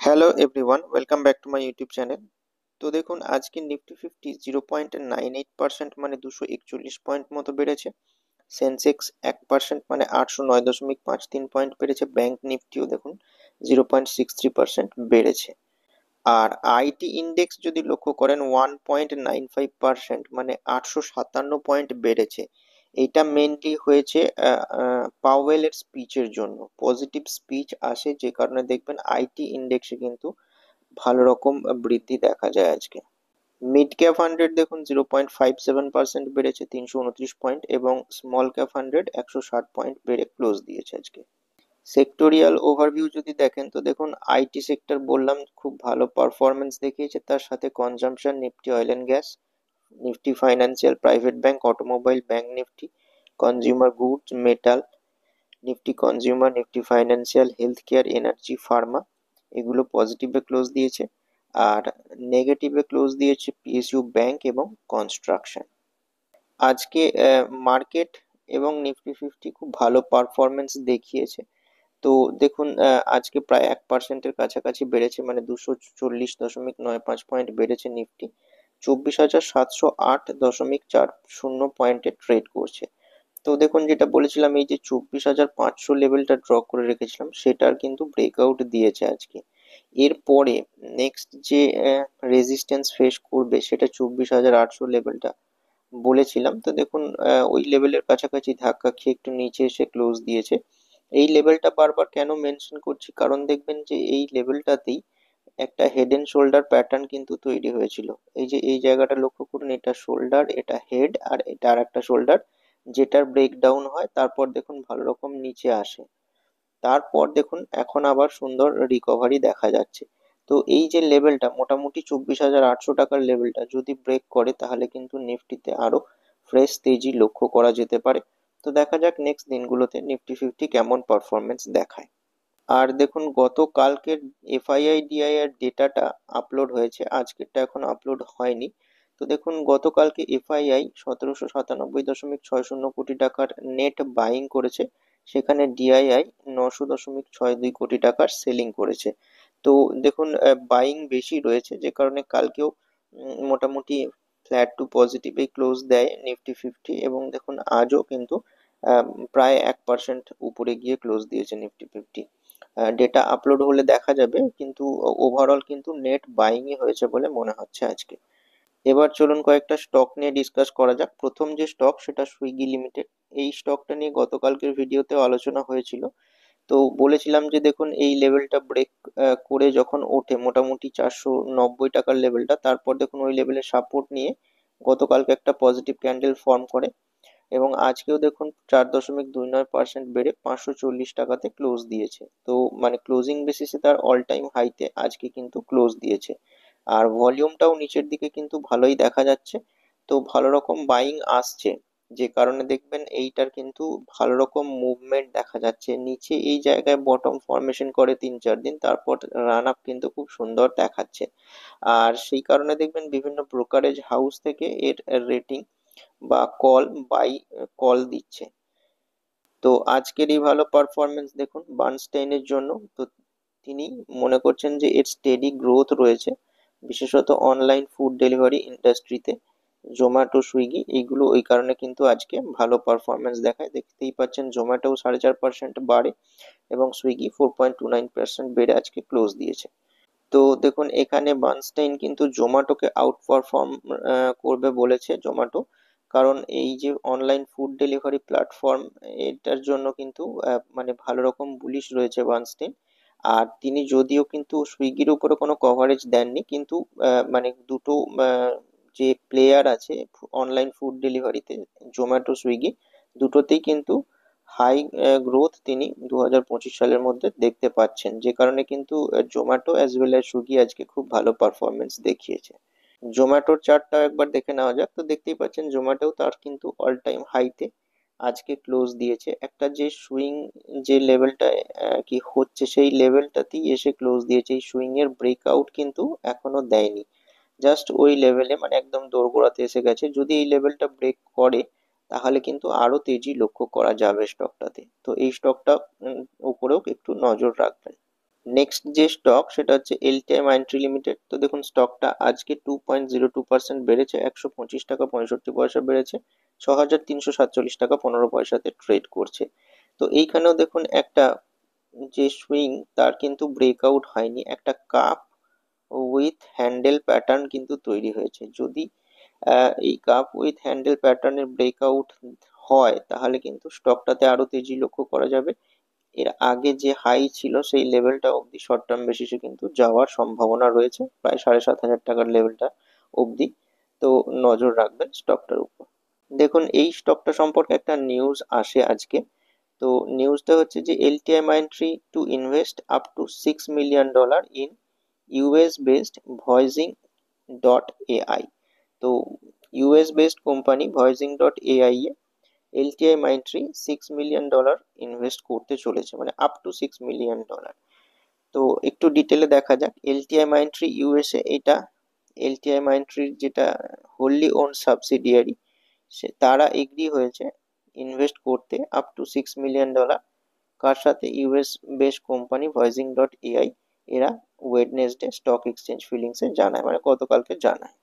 Hello everyone, welcome back to my YouTube channel. তো দেখুন, আজকে নিফটি ফিফটি 0.98% মানে 241 মতো বেড়েছে। সেন্সেক্স 1% মানে 809.53 পয়েন্ট বেড়েছে। ব্যাংক নিফটিও দেখুন 0.63% বেড়েছে। আর আইটি ইন্ডেক্স যদি লক্ষ্য করেন 1.95% মানে 857 পয়েন্ট বেড়েছে। এটা মেনলি হয়েছে পাওয়েলের স্পিচের জন্য। পজিটিভ স্পিচ আসে, যে কারণে দেখবেন আইটি ইন্ডেক্সে কিন্তু ভালো রকম বৃদ্ধি দেখা যায় আজকে। মিড ক্যাপ 100 দেখুন 0.57% বেড়েছে, 329 পয়েন্ট, এবং স্মল ক্যাপ 100 160 পয়েন্ট বেড়ে ক্লোজ দিয়েছে আজকে। সেক্টোরিয়াল ওভারভিউ যদি দেখেন, তো দেখুন আইটি সেক্টর বললাম খুব ভালো পারফরমেন্স দেখিয়েছে। তার সাথে consumption, Nifty oil and gas, Nifty financial, private bank, automobile, bank Nifty, consumer goods, metal, Nifty consumer, Nifty financial, health care, energy, Pharma, এগুলো পজিটিভে ক্লোজ দিয়েছে। আর নেগেটিভে ক্লোজ দিয়েছে পিএসইউ ব্যাংক এবং কনস্ট্রাকশন। আজকে মার্কেট এবং নিফটি ফিফটি খুব ভালো performance দেখিয়েছে। তো দেখুন, আজকে প্রায় 1%-এর কাছাকাছি বেড়েছে, মানে 240.95 পয়েন্ট বেড়েছে নিফটি। 24,708.40 ট্রেড করছে। তো দেখুন, যেটা বলেছিলাম, এই যে 24,500 লেভেলটা ড্র করে রেখেছিলাম, সেটার কিন্তু ব্রেকআউট দিয়েছে আজকে। এরপরে নেক্সট যে রেজিস্ট্যান্স ফেস করবে সেটা 24,800 লেভেলটা বলেছিলাম। তো দেখুন, ওই লেভেলের কাছাকাছি ধাক্কা খেয়ে একটু নিচে এসে ক্লোজ দিয়েছে। এই লেভেলটা বারবার কেন মেনশন করছি, কারণ দেখবেন যে এই লেভেলটাতেই একটা হেড এন্ড শোল্ডার প্যাটার্ন কিন্তু তৈরি হয়েছিল। এই যে এই জায়গাটা লক্ষ্য করুন, এটা শোল্ডার, এটা হেড, আর এটা আর একটা শোল্ডার, যেটার ব্রেকডাউন হয়, তারপর দেখুন ভালো রকম নিচে আসে। তারপর দেখুন এখন আবার সুন্দর রিকভারি দেখা যাচ্ছে। তো এই যে লেভেলটা, মোটামুটি 24,800 টাকার লেভেলটা যদি ব্রেক করে, তাহলে কিন্তু নিফটিতে আরো ফ্রেশ তেজি লক্ষ্য করা যেতে পারে। তো দেখা যাক নেক্সট দিনগুলোতে নিফটি ফিফটি কেমন পারফরমেন্স দেখায়। আর দেখুন, গতকালকের এফআইআই ডিআই এর ডেটাটা আপলোড হয়েছে, আজকেরটা এখন আপলোড হয়নি। তো দেখুন, গতকালকে এফআইআই 1797.60 টাকার নেট বাইং করেছে, সেখানে ডিআইআই 900.62 টাকার সেলিং করেছে। তো দেখুন, বাইং বেশি রয়েছে, যে কারণে কালকেও মোটামুটি ফ্ল্যাট টু পজিটিভে ক্লোজ দেয় নিফটি ফিফটি, এবং দেখুন আজও কিন্তু আহ, প্রায় 1% উপরে গিয়ে ক্লোজ দিয়েছে নিফটি ফিফটি। ডেটা আপলোড হলে দেখা যাবে, কিন্তু ওভারঅল কিন্তু নেট বাইংই হয়েছে বলে মনে হচ্ছে আজকে। এবার চলুন কয়েকটা স্টক নিয়ে ডিসকাস করা যাক। প্রথম যে স্টক, সেটা সুইগি লিমিটেড। এই স্টকটা নিয়ে গতকালকের ভিডিওতেও আলোচনা হয়েছিল। তো বলেছিলাম যে দেখুন, এই লেভেলটা ব্রেক করে যখন ওঠে মোটামুটি 490 টাকার লেভেলটা, তারপর দেখুন ওই লেভেলে সাপোর্ট নিয়ে গতকালকে একটা পজিটিভ ক্যান্ডেল ফর্ম করে, এবং আজকেও দেখুন 4.29% বেড়ে 540 টাকাতে ক্লোজ দিয়েছে। তো মানে ক্লোজিং বেসিসে তার অল টাইম হাইতে আজকে কিন্তু ক্লোজ দিয়েছে। আর ভলিউমটাও নিচের দিকে কিন্তু ভালোই দেখা যাচ্ছে। তো ভালো রকম বাইং আসছে, যে কারণে দেখবেন এইটার কিন্তু ভালো রকম মুভমেন্ট দেখা যাচ্ছে। নিচে এই জায়গায় বটম ফর্মেশন করে 3-4 দিন, তারপর রান আপ কিন্তু খুব সুন্দর দেখাচ্ছে। আর সেই কারণে দেখবেন বিভিন্ন ব্রোকারেজ হাউস থেকে এর রেটিং বা বাই কল দিচ্ছে। তো আজকের এই ভালো পারফরমেন্স দেখুন বার্নস্টাইনের জন্য। তো তিনি মনে করছেন যে এর স্টেডি গ্রোথ রয়েছে, বিশেষত অনলাইন ফুড ডেলিভারি ইন্ডাস্ট্রিতে। জোম্যাটো, সুইগি, এইগুলো ওই কারণে কিন্তু আজকে ভালো পারফরমেন্স দেখায়। দেখতেই পাচ্ছেন জোম্যাটো 4.5% বাড়ে, এবং সুইগি 4.29% বেড়ে আজকে ক্লোজ দিয়েছে। তো দেখুন, এখানে বার্নস্টাইন কিন্তু জোম্যাটোকে আউট পারফর্ম করবে বলেছে জোম্যাটো, কারণ এই যে অনলাইন ফুড ডেলিভারি প্ল্যাটফর্ম, এটার জন্য কিন্তু মানে ভালো রকম বুলিশ রয়েছে বার্নস্টাইন। আর তিনি যদিও কিন্তু সুইগির উপরে কোনো কভারেজ দেননি, কিন্তু মানে দুটো যে প্লেয়ার আছে অনলাইন ফুড ডেলিভারিতে, জোম্যাটো, সুইগি, দুটোতেই কিন্তু হাই গ্রোথ তিনি 2025 সালের মধ্যে দেখতে পাচ্ছেন, যে কারণে কিন্তু Zomato as well as Swiggy আজকে খুব ভালো পারফরমেন্স দেখিয়েছে। জোম্যাটোর চার্টটাও একবার দেখে নেওয়া যাক। তো দেখতেই পাচ্ছেন জোম্যাটো তার কিন্তু অল টাইম হাইতে আজকে ক্লোজ দিয়েছে। একটা যে সুইং, যে লেভেলটা কি হচ্ছে, সেই লেভেলটাতেই এসে ক্লোজ দিয়েছে। এই সুইং এর ব্রেকআউট কিন্তু এখনো দেয়নি, জাস্ট ওই লেভেলে, মানে একদম দোরগোড়াতে এসে গেছে। যদি এই লেভেলটা ব্রেক করে, তাহলে কিন্তু আরো তেজি লক্ষ্য করা যাবে স্টকটাতে। তো এই স্টকটা উপরেও একটু নজর রাখবেন। নেক্সট যে স্টক সেটা হচ্ছে এলটিআই মাইন্ডট্রি লিমিটেড। তো দেখুন স্টকটা আজকে 2.02% বেড়েছে, 125 টাকা 65 পয়সা বেড়েছে, 6,347 টাকা 15 পয়সাতে ট্রেড করছে। তো এইখানেও দেখুন একটা যে সুইং তার কিন্তু ব্রেকআউট হয়নি, একটা কাপ উইথ হ্যান্ডেল প্যাটার্ন কিন্তু তৈরি হয়েছে। যদি এই কাপ উইথ হ্যান্ডেল প্যাটার্নের ব্রেকআউট হয় তাহলে কিন্তু স্টকটাতে আরো তেজি লক্ষ্য করা যাবে। এর আগে যে হাই ছিল সেই লেভেলটা অবধি শর্ট টার্ম বেসিসে কিন্তু যাওয়ার সম্ভাবনা রয়েছে, প্রায় 7,500 টাকার লেভেলটা অবধি। তো নজর রাখবেন স্টকটার উপর। দেখুন এই স্টকটা সম্পর্কে একটা নিউজ আসে আজকে। তো নিউজটা হচ্ছে যে LTI Mindtree to invest up to $6 million in US based Voicing dot AI. তো US based company Voicing dot AI এ এলটিআই মাইন্ডট্রি $6 million ইনভেস্ট করতে চলেছে, মানে আপ টু $6 million। তো একটু ডিটেলে দেখা যাক এলটিআই মাইন্ডট্রি ইউএসএ, এটা এলটিআই মাইন্ডট্রির যেটা হোললি ওন সাবসিডিয়ারি, সে তারা এগ্রি হয়েছে ইনভেস্ট করতে আপ টু $6 million। কার সাথে? US base company Voicing dot AI. এরা ওয়েডনেসডে স্টক এক্সচেঞ্জ ফিলিংসে জানায়, মানে গতকালকে জানায়।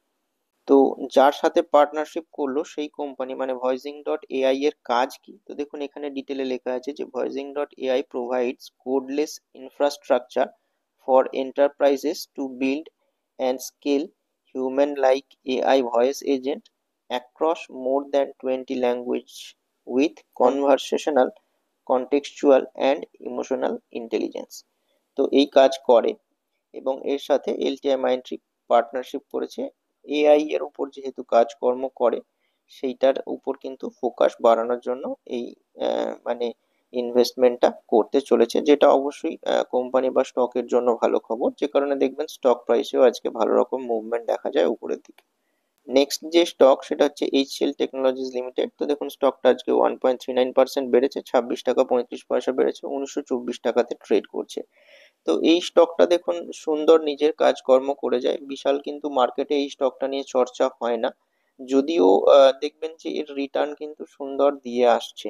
তো যার সাথে পার্টনারশিপ করলো সেই কোম্পানি মানে ভয়েসিং ডট এআই এর কাজ কি? তো দেখুন এখানে ডিটেলে লেখা আছে যে Voicing dot AI provides codeless infrastructure for enterprises to build and scale human like AI voice agent across more than 20 language with conversational contextual and emotional intelligence. তো এই কাজ করে এবং এর সাথে এলটিআই মাইন্ডট্রি পার্টনারশিপ করেছে। এআই এর উপর যেহেতু কাজকর্ম করে সেইটার উপর কিন্তু ফোকাস বাড়ানোর জন্য এই মানে ইনভেস্টমেন্টটা করতে চলেছে, যেটা অবশ্যই কোম্পানি বা স্টকের জন্য ভালো খবর, যে কারণে দেখবেন স্টক প্রাইসেও আজকে ভালো রকম মুভমেন্ট দেখা যায় উপরের দিকে। নেক্সট যে স্টক সেটা হচ্ছে এইচসিএল টেকনোলজিস লিমিটেড। তো দেখুন স্টকটা আজকে 1.39% বেড়েছে, 26 টাকা 35 পয়সা বেড়েছে, 1924 টাকাতে ট্রেড করছে। তো এই স্টকটা দেখুন সুন্দর নিজের কাজকর্ম করে যায়, বিশাল কিন্তু মার্কেটে এই স্টকটা নিয়ে চর্চা হয় না, যদিও দেখবেন যে এর রিটার্ন কিন্তু সুন্দর দিয়ে আসছে।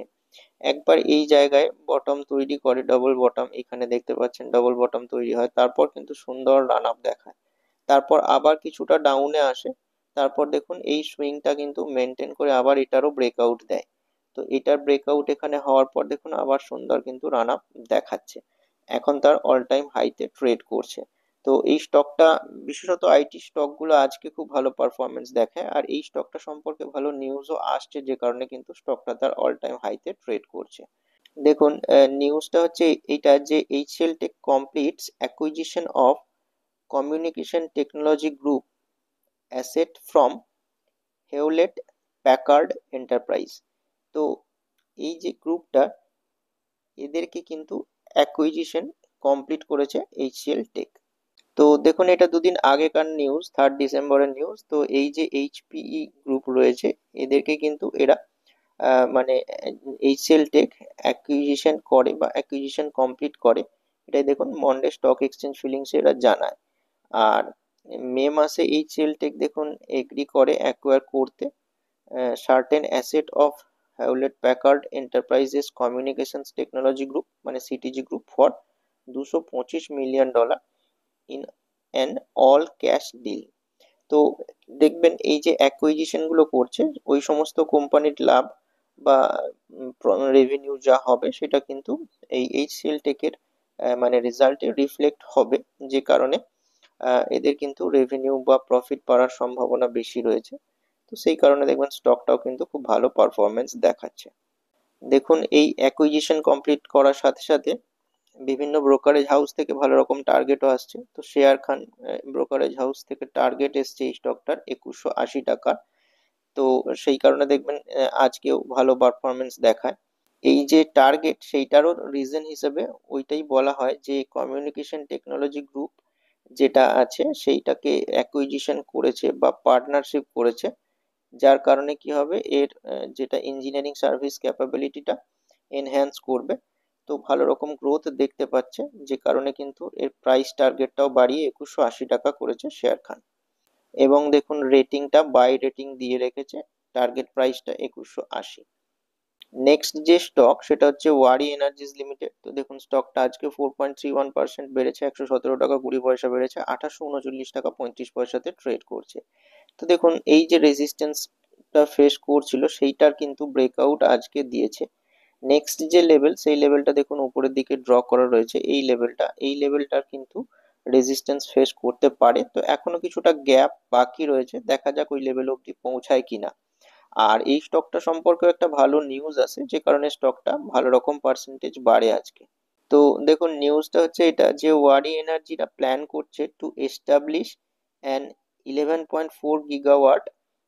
একবার এই জায়গায় বটম তৈরি করে, ডবল বটম এখানে দেখতে পাচ্ছেন ডবল বটম তৈরি হয়, তারপর কিন্তু সুন্দর রান আপ দেখায়, তারপর আবার কিছুটা ডাউনে আসে, তারপর দেখুন এই সুইংটা কিন্তু মেনটেন করে আবার এটারও ব্রেকআউট দেয়। তো এটার ব্রেকআউট এখানে হওয়ার পর দেখুন আবার সুন্দর কিন্তু রান আপ দেখাচ্ছে, এখন তার অল টাইম হাইতে ট্রেড করছে। তো এই স্টকটা বিশেষত আইটি স্টক গুলো আজকে খুব ভালো পারফরমেন্স দেখায়, আর এই স্টকটা সম্পর্কে ভালো নিউজও আসছে, যে কারণে কিন্তু স্টকটা তার অল টাইম হাইতে ট্রেড করছে। দেখুন নিউজটা হচ্ছে এইটা যে HCL Tech completes acquisition of communication technology group asset from Hewlett Packard Enterprise. তো এই যে গ্রুপটা, এদেরকে কিন্তু অ্যাকুইজিশন কমপ্লিট করেছে এইচসিএল টেক। তো দেখুন এটা দুদিন আগেকার নিউজ, 3 ডিসেম্বরের নিউজ। তো এই যে এইচপিই গ্রুপ রয়েছে এদেরকে কিন্তু এরা মানে এইচসিএল টেক অ্যাকুইজিশন করে বা অ্যাকুইজিশন কমপ্লিট করে, এটাই দেখুন মন্ডে স্টক এক্সচেঞ্জ ফিলিংসে এরা জানায়। আর মে মাসে এইচসিএল টেক দেখুন এগ্রি করে অ্যাকোয়ার করতে certain asset of Hewlett Packard Enterprises communications technology group মানে CTG group for $225 million in an all cash deal. তো দেখবেন এই যে অ্যাকুইজিশন গুলো করছে ওই সমস্ত কোম্পানির লাভ বা রেভিনিউ যা হবে সেটা কিন্তু এই এইচসিএল টেকের মানে রেজাল্টে রিফ্লেক্ট হবে, যে কারণে এদের কিন্তু রেভিনিউ বা প্রফিট বাড়ার সম্ভাবনা বেশি রয়েছে। তো সেই কারণে দেখবেন স্টকটাও কিন্তু খুব ভালো পারফরমেন্স দেখাচ্ছে। দেখুন এই অ্যাকুইজিশন কমপ্লিট করার সাথে সাথে বিভিন্ন ব্রোকারেজ হাউস থেকে ভালো রকম টার্গেটও আসছে। তো শেয়ার খান ব্রোকারেজ হাউস থেকে টার্গেট এসছে এই স্টকটার 2180 টাকা। তো সেই কারণে দেখবেন আজকেও ভালো পারফরমেন্স দেখায়। এই যে টার্গেট সেইটারও রিজন হিসেবে ওইটাই বলা হয় যে কমিউনিকেশন টেকনোলজি গ্রুপ যেটা আছে সেইটাকে অ্যাকুইজিশন করেছে বা পার্টনারশিপ করেছে, যার কারণে কি হবে এর যেটা ইঞ্জিনিয়ারিং সার্ভিস ক্যাপাবিলিটিটা এনহ্যান্স করবে। তো ভালো রকম গ্রোথ দেখতে পাচ্ছে, যে কারণে কিন্তু এর প্রাইস টার্গেটটাও বাড়িয়ে 2180 টাকা করেছে শেয়ার খান। এবং দেখুন রেটিংটা বাই রেটিং দিয়ে রেখেছে, টার্গেট প্রাইসটা 2180। নেক্সট যে স্টক সেটা হচ্ছে ওয়ারি এনার্জিস লিমিটেড। তো দেখুন স্টকটা আজকে 4.31% বেড়েছে, 117 টাকা 20 পয়সা বেড়েছে, 839 টাকা 35 পয়সাতে ট্রেড করছে। তো দেখুন এই যে রেজিস্ট্যান্সটা ফেস করছিল সেইটার কিন্তু ব্রেকআউট আজকে দিয়েছে। নেক্সট যে লেভেল সেই লেভেলটা দেখুন উপরের দিকে ড্র করা রয়েছে, এই লেভেলটার কিন্তু রেজিস্ট্যান্স ফেস করতে পারে। তো এখনো কিছুটা গ্যাপ বাকি রয়েছে, দেখা যাক ওই লেভেল অব্দি পৌঁছায় কিনা। আর এই স্টকটা সম্পর্কে একটা ভালো নিউজ আছে, যে কারণে স্টকটা ভালো রকম পার্সেন্টেজ বাড়ে আজকে। তো দেখুন নিউজটা হচ্ছে এটা যে ওয়ারি এনার্জিটা প্ল্যান করছে to establish an 11.4 gigawatt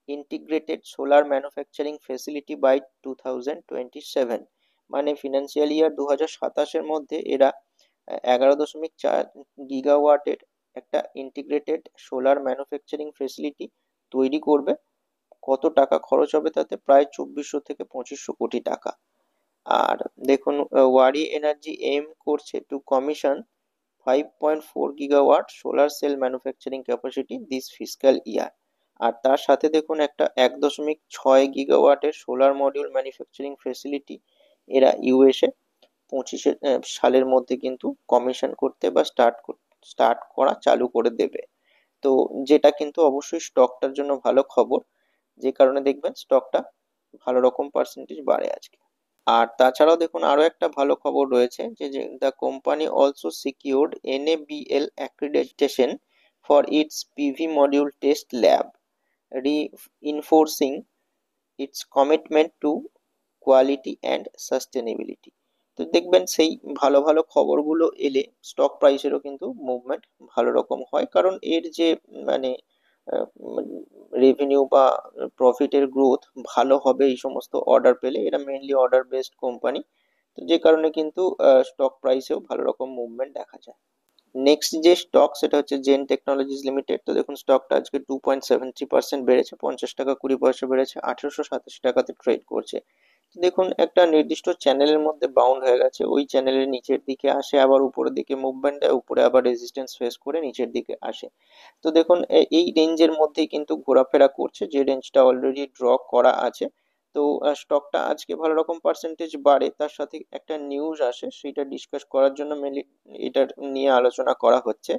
integrated solar manufacturing facility by 2027। মানে ফিনান্সিয়াল ইয়ার 2027-এর মধ্যে এরা 11.4 গিগাওয়াটের একটা ইন্টিগ্রেটেড সোলার ম্যানুফ্যাকচারিং ফেসিলিটি তৈরি করবে। কত টাকা খরচ হবে তাতে? প্রায় 2400 থেকে 2500 কোটি টাকা। আর দেখুন ওয়ারি এনার্জি এম করছে to commission 5.4 gigawatt solar cell manufacturing capacity this fiscal year. আর তার সাথে দেখুন একটা 1.6 গিগাওয়াটের সোলার মডিউল ম্যানুফ্যাকচারিং ফেসিলিটি এরা ইউএসএ 25 সালের মধ্যে কিন্তু কমিশন করতে বা স্টার্ট করা চালু করে দেবে। তো যেটা কিন্তু অবশ্যই স্টকটার জন্য ভালো খবর, যে কারণে দেখবেন স্টকটা ভালো রকম পার্সেন্টেজ বাড়ে আজকে। আর তাছাড়াও দেখুন আরো একটা ভালো খবর রয়েছে, যে the company also secured NABL accreditation for its PV module test lab, reinforcing its commitment to quality and sustainability. তো দেখবেন সেই ভালো ভালো খবরগুলো এলে স্টক প্রাইসেরও কিন্তু মুভমেন্ট ভালো রকম হয়, কারণ এর যে মানে রেভিনিউ বা প্রফিটের গ্রোথ ভালো হবে এই সমস্ত অর্ডার পেলে। এরা মেইনলি অর্ডার বেসড কোম্পানি, তো যে কারণে কিন্তু স্টক প্রাইসেও ভালো রকম মুভমেন্ট দেখা যায়। নেক্সট যে স্টক সেটা হচ্ছে জেন টেকনোলজিস লিমিটেড। তো দেখুন স্টকটা আজকে 2.73% বেড়েছে, 50 টাকা 20 পয়সা বেড়েছে, 1887 টাকাতে ট্রেড করছে। দেখুন একটা নির্দিষ্ট চ্যানেলের মধ্যে বাউন্ড হয়ে গেছে, ওই চ্যানেলের নিচের দিকে আসে, আবার উপরের দিকে মুভমেন্ট দেয়, উপরে আবার রেজিস্ট্যান্স ফেস করে নিচের দিকে আসে। তো দেখুন এই রেঞ্জের মধ্যেই কিন্তু ঘোরাফেরা করছে, যে রেঞ্জটা অলরেডি ড্র করা আছে। তো স্টকটা আজকে ভালো রকম পার্সেন্টেজ বাড়ে, তার সাথে একটা নিউজ আসে, সেটা ডিসকাস করার জন্য মেনলি এটার নিয়ে আলোচনা করা হচ্ছে।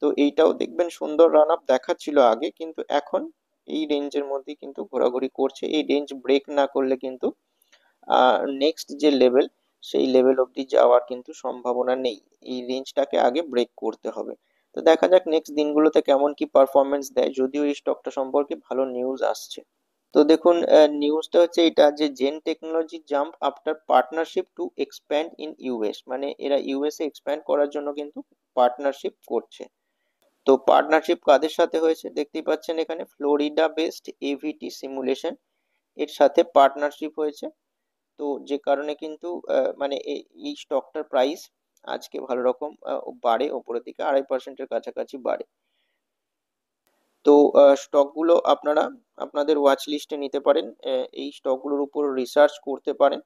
তো এইটাও দেখবেন সুন্দর রান আপ দেখাচ্ছিল আগে, কিন্তু এখন এই রেঞ্জের মধ্যে কিন্তু ঘোরাঘুরি করছে। এই রেঞ্জ ব্রেক না করলে কিন্তু নেক্সট যে লেভেল সেই লেভেল অব্দি যাওয়ার কিন্তু সম্ভাবনা নেই, এই রেঞ্জটাকে আগে ব্রেক করতে হবে। তো দেখা যাক নেক্সট দিনগুলোতে কেমন কি পারফরমেন্স দেয়, যদিও এই স্টকটা সম্পর্কে ভালো নিউজ আসছে। তো দেখুন নিউজটা হচ্ছে এটা যে gen technology jump after partnership two expand in US. মানে এরা ইউএস এ এক্সপ্যান্ড করার জন্য কিন্তু পার্টনারশিপ করছে। তো পার্টনারশিপ কাদের সাথে হয়েছে দেখতেই পাচ্ছেন এখানে, ফ্লোরিডা বেসড এভিটি সিমুলেশন এর সাথে পার্টনারশিপ হয়েছে। তো যে কারণে কিন্তু মানে এই স্টকটার প্রাইস আজকে ভালো রকম বাড়ে, ওপরের দিকে 2.5%-এর কাছাকাছি বাড়ে। তো স্টকগুলো আপনারা আপনাদের ওয়াচ লিস্টে নিতে পারেন, এই স্টকগুলোর উপর রিসার্চ করতে পারেন।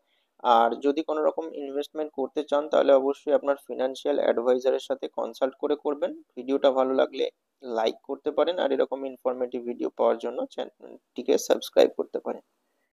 আর যদি কোনো রকম ইনভেস্টমেন্ট করতে চান তাহলে অবশ্যই আপনার ফিনান্সিয়াল অ্যাডভাইজারের সাথে কনসাল্ট করে করবেন। ভিডিওটা ভালো লাগলে লাইক করতে পারেন, আর এরকম ইনফরমেটিভ ভিডিও পাওয়ার জন্য চ্যানেলটিকে সাবস্ক্রাইব করতে পারেন।